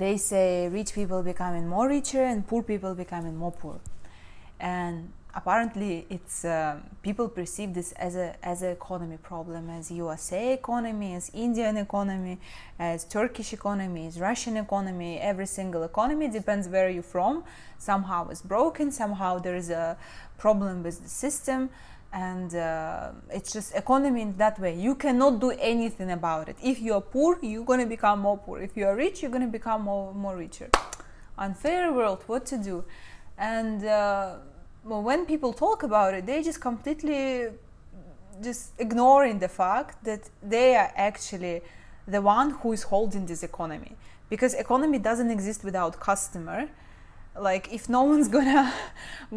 they say rich people becoming more richer and poor people becoming more poor. And apparently it's people perceive this as an economy problem, as USA economy, as Indian economy, as Turkish economy, as Russian economy. Every single economy, depends where you're from, somehow is broken, somehow there is a problem with the system, and it's just economy in that way. You cannot do anything about it. If you are poor, you're going to become more poor. If you are rich, you're going to become more richer. Unfair world, what to do? And well, when people talk about it, they just completely just ignoring the fact that they are actually the one who is holding this economy, because economy doesn't exist without customer. Like, if no one's gonna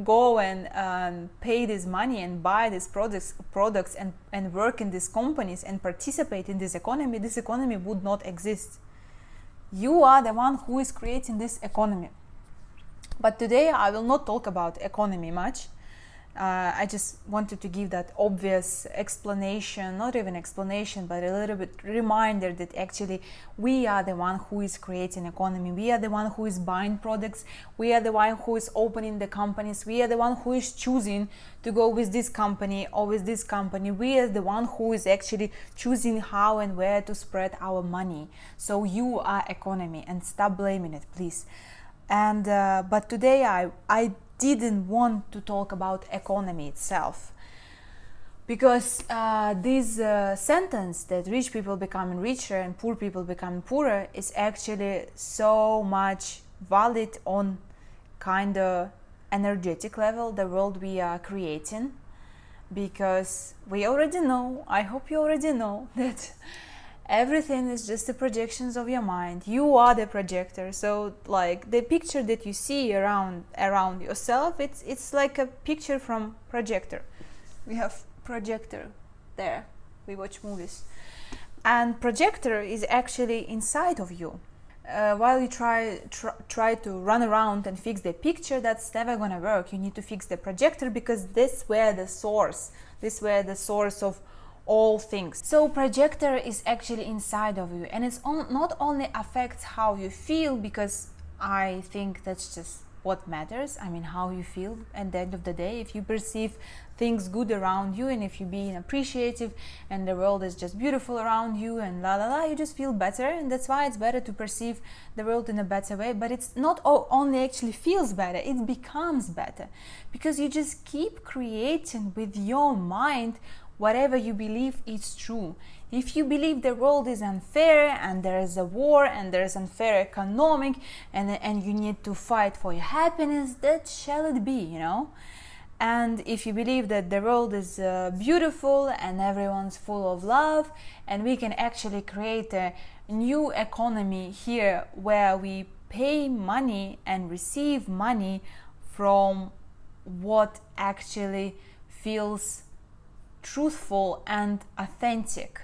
go and pay this money and buy these products and work in these companies and participate in this economy would not exist. You are the one who is creating this economy. But today I will not talk about economy much. I just wanted to give that obvious explanation, not even explanation, but a little bit reminder that actually we are the one who is creating economy. We are the one who is buying products. We are the one who is opening the companies. We are the one who is choosing to go with this company or with this company. We are the one who is actually choosing how and where to spread our money. So you are economy, and stop blaming it, please. And but today I didn't want to talk about economy itself, because this sentence that rich people becoming richer and poor people becoming poorer is actually so much valid on kind of energetic level, the world we are creating, because we already know, I hope you already know, that everything is just the projections of your mind. You are the projector. So like the picture that you see around yourself, it's like a picture from projector. We have projector there, we watch movies, and projector is actually inside of you. While you try to run around and fix the picture, that's never gonna work. You need to fix the projector, because this where the source of all things. So projector is actually inside of you, and it's not only affects how you feel, because I think that's just what matters. I mean, how you feel at the end of the day. If you perceive things good around you, and if you're being appreciative and the world is just beautiful around you and la la la, you just feel better, and that's why it's better to perceive the world in a better way. But it's not only actually feels better, it becomes better, because you just keep creating with your mind whatever you believe is true. If you believe the world is unfair and there is a war and there is unfair economic and you need to fight for your happiness, that shall it be, you know. And if you believe that the world is beautiful and everyone's full of love, and we can actually create a new economy here where we pay money and receive money from what actually feels truthful and authentic.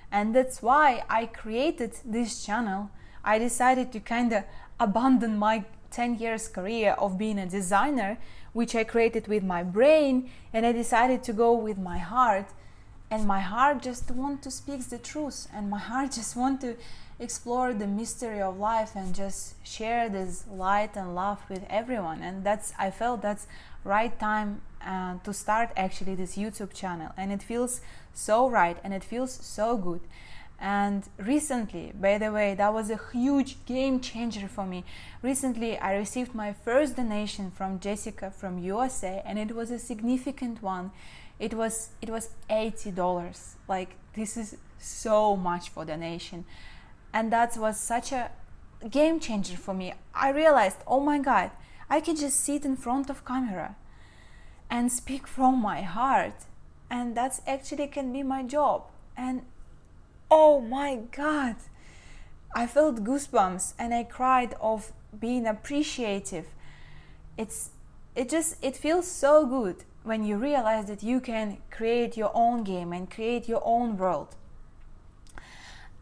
And that's why I created this channel. I decided to kind of abandon my 10 years career of being a designer, which I created with my brain, and I decided to go with my heart. And my heart just want to speak the truth, and my heart just want to explore the mystery of life and just share this light and love with everyone. And I felt that's right time to start actually this YouTube channel, and it feels so right and it feels so good. And recently, by the way, that was a huge game changer for me. Recently I received my first donation from Jessica from USA, and it was a significant one. It was $80. Like, this is so much for donation, and that was such a game changer for me. I realized, oh my god, I can just sit in front of camera and speak from my heart, and that's actually can be my job. And oh my god, I felt goosebumps and I cried of being appreciative. It feels so good when you realize that you can create your own game and create your own world.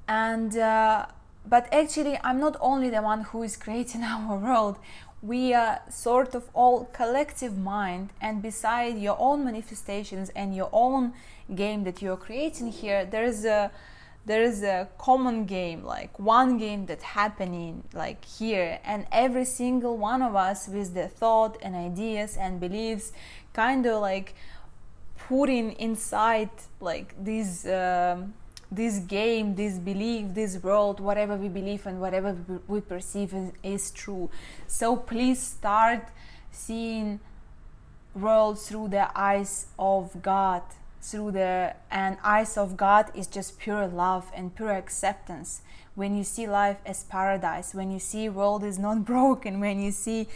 And but actually I'm not only the one who is creating our world. We are sort of all collective mind, and beside your own manifestations and your own game that you're creating here, there's there is a common game, like one game that happening like here, and every single one of us with the thought and ideas and beliefs kind of like putting inside like this game, this belief, this world, whatever we believe and whatever we perceive is true. So please start seeing world through the eyes of God, and eyes of God is just pure love and pure acceptance. When you see life as paradise, when you see world is not broken, when you see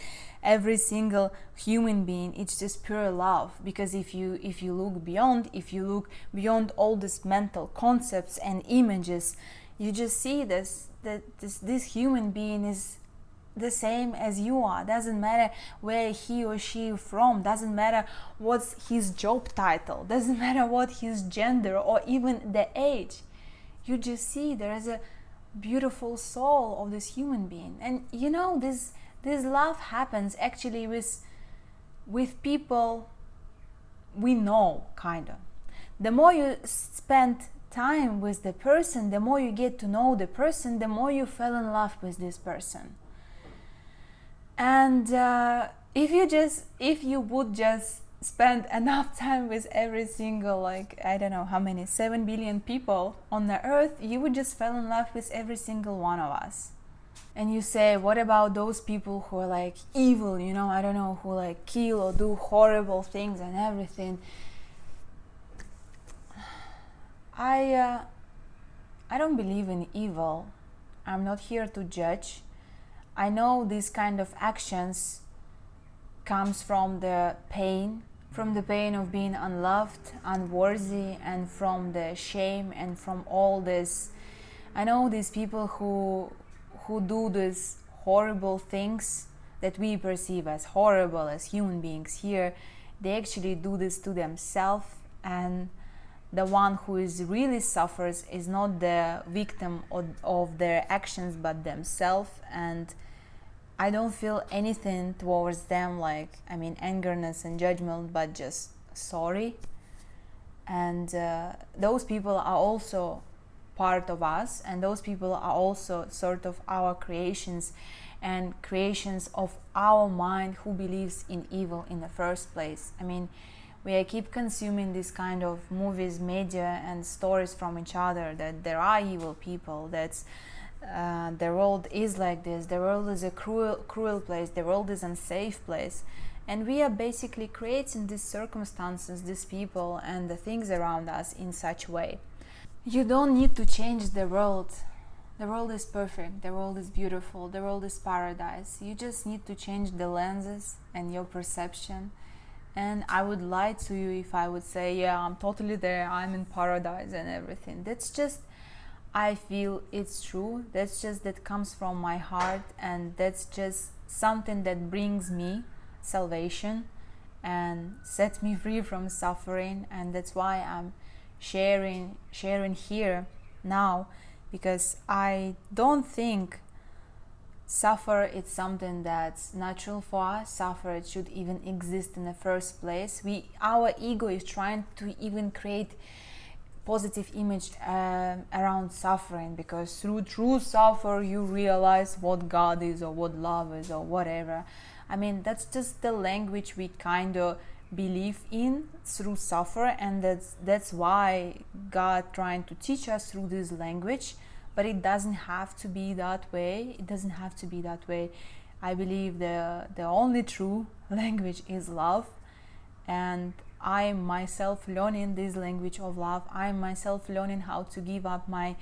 every single human being, it's just pure love. Because if you look beyond all these mental concepts and images, you just see this human being is the same as you are. Doesn't matter where he or she from, doesn't matter what's his job title, doesn't matter what his gender or even the age. You just see there is a beautiful soul of this human being. And you know, this love happens actually with people we know, kind of. The more you spend time with the person, the more you get to know the person, the more you fell in love with this person. And if you would just spend enough time with every single, like, I don't know how many, 7 billion people on the earth, you would just fall in love with every single one of us. And you say, what about those people who are like evil, you know, I don't know, who like kill or do horrible things and everything. I don't believe in evil. I'm not here to judge. I know these kind of actions comes from the pain of being unloved, unworthy, and from the shame and from all this. I know these people who do these horrible things that we perceive as horrible as human beings here, they actually do this to themselves, and the one who is really suffers is not the victim of their actions but themselves. And I don't feel anything towards them, like, I mean, angerness and judgment, but just sorry. And those people are also part of us, and those people are also sort of our creations and creations of our mind who believes in evil in the first place. I mean, we keep consuming this kind of movies, media, and stories from each other that there are evil people, that's the world is like this, the world is a cruel place, the world is an unsafe place. And we are basically creating these circumstances, these people and the things around us in such way. You don't need to change the world. The world is perfect, the world is beautiful, the world is paradise. You just need to change the lenses and your perception. And I would lie to you if I would say, yeah, I'm totally there, I'm in paradise and everything. That's just, I feel it's true. That's just, that comes from my heart, and that's just something that brings me salvation and sets me free from suffering. And that's why I'm sharing here now, because I don't think suffer is something that's natural for us. Suffer, it should even exist in the first place. Our ego is trying to even create positive image around suffering, because through true suffer you realize what God is or what love is or whatever. I mean, that's just the language we kind of believe in through suffer, and that's why God trying to teach us through this language. But it doesn't have to be that way. It doesn't have to be that way. I believe the only true language is love, and I myself learning this language of love. I myself learning how to give up my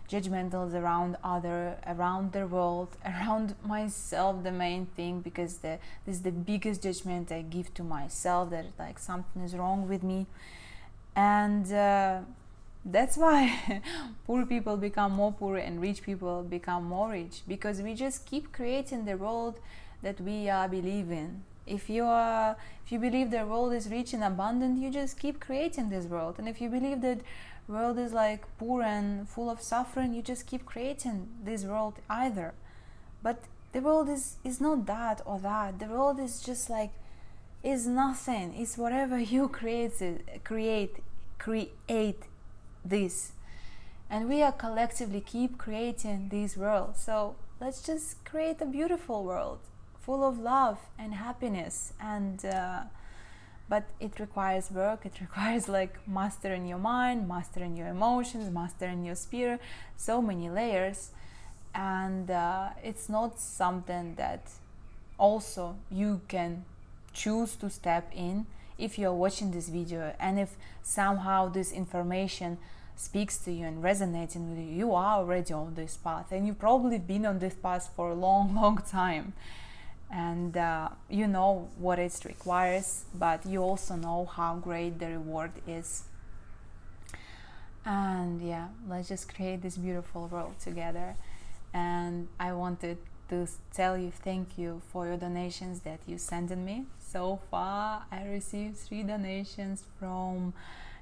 judgmentals around the world, around myself, the main thing, because this is the biggest judgment I give to myself, that like something is wrong with me. And that's why poor people become more poor and rich people become more rich, because we just keep creating the world that we are believing. If you believe the world is rich and abundant, you just keep creating this world. And if you believe that world is like poor and full of suffering, you just keep creating this world either. But the world is not that or that. The world is just like, is nothing. It's whatever you create this. and we are collectively keep creating this world. So let's just create a beautiful world full of love and happiness. And but it requires work. It requires like mastering your mind, mastering your emotions, mastering your spirit, so many layers. And it's not something that also you can choose to step in. If you're watching this video and if somehow this information speaks to you and resonating with you, you are already on this path, and you've probably been on this path for a long time, and you know what it requires, but you also know how great the reward is. And yeah, let's just create this beautiful world together. And I wanted to tell you thank you for your donations that you sent in me. So far I received 3 donations from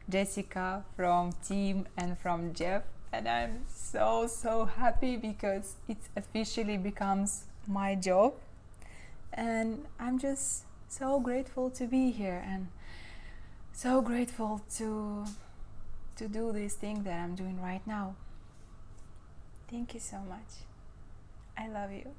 Jessica, from Tim, and from Jeff, and I'm so happy because it officially becomes my job, and I'm just so grateful to be here and so grateful to do this thing that I'm doing right now. Thank you so much. I love you.